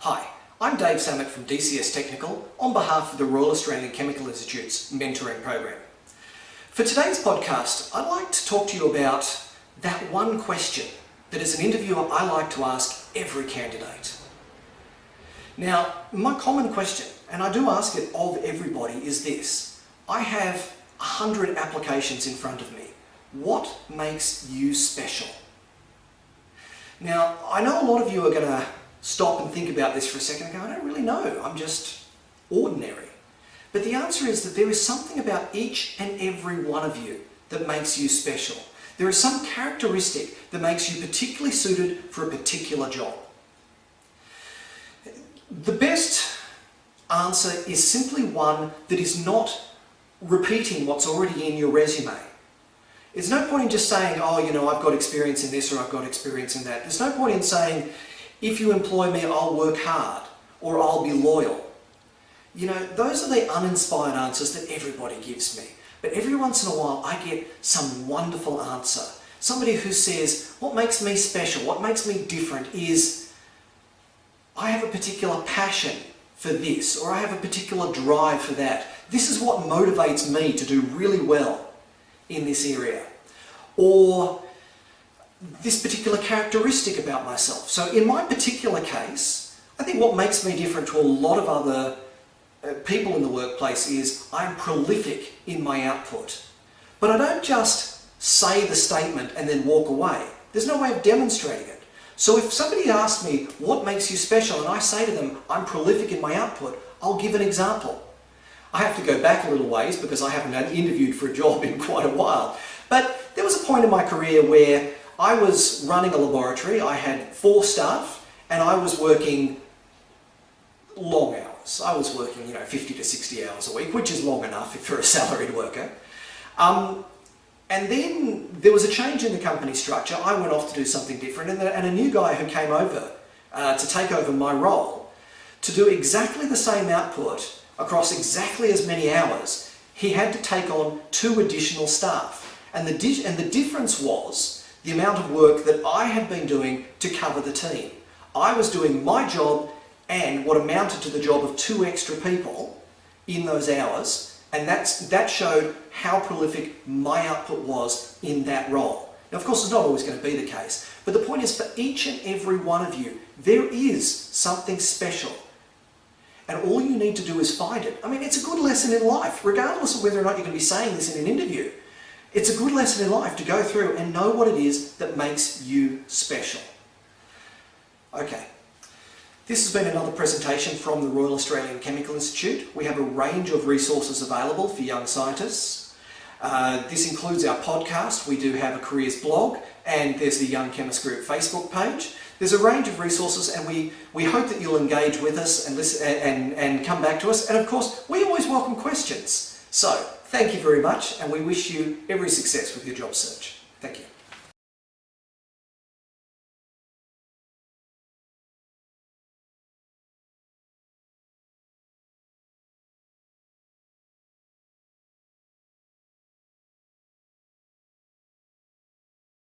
Hi, I'm Dave Samet from DCS Technical on behalf of the Royal Australian Chemical Institute's mentoring program. For today's podcast, I'd like to talk to you about that one question that as an interviewer I like to ask every candidate. Now, my common question, and I do ask it of everybody, is this. I have 100 applications in front of me. What makes you special? Now, I know a lot of you are going to stop and think about this for a second and go, I don't really know, I'm just ordinary. But the answer is that there is something about each and every one of you that makes you special. There is some characteristic that makes you particularly suited for a particular job. The best answer is simply one that is not repeating what's already in your resume. There's no point in just saying, oh, you know, I've got experience in this or I've got experience in that. There's no point in saying, if you employ me, I'll work hard or I'll be loyal. You know, those are the uninspired answers that everybody gives me. But every once in a while, I get some wonderful answer. Somebody who says, what makes me special, what makes me different is, I have a particular passion for this, or I have a particular drive for that. This is what motivates me to do really well in this area. Or this particular characteristic about myself. So in my particular case, I think what makes me different to a lot of other people in the workplace is I'm prolific in my output. But I don't just say the statement and then walk away. There's no way of demonstrating it. So if somebody asks me, what makes you special? And I say to them, I'm prolific in my output, I'll give an example. I have to go back a little ways because I haven't interviewed for a job in quite a while. But there was a point in my career where I was running a laboratory, I had 4 staff, and I was working long hours. I was working, 50 to 60 hours a week, which is long enough if you're a salaried worker. And then there was a change in the company structure. I went off to do something different, and a new guy who came over to take over my role to do exactly the same output across exactly as many hours, he had to take on 2 additional staff. And the difference was the amount of work that I had been doing to cover the team. I was doing my job and what amounted to the job of 2 extra people in those hours, and that showed how prolific my output was in that role. Now, of course, it's not always going to be the case, but the point is for each and every one of you, there is something special. And all you need to do is find it. I mean, it's a good lesson in life, regardless of whether or not you're going to be saying this in an interview. It's a good lesson in life to go through and know what it is that makes you special. Okay, this has been another presentation from the Royal Australian Chemical Institute. We have a range of resources available for young scientists. This includes our podcast. We do have a careers blog, and there's the Young Chemist Group Facebook page. There's a range of resources, and we hope that you'll engage with us and listen and come back to us. And of course, we always welcome questions. So, thank you very much, and we wish you every success with your job search. Thank you.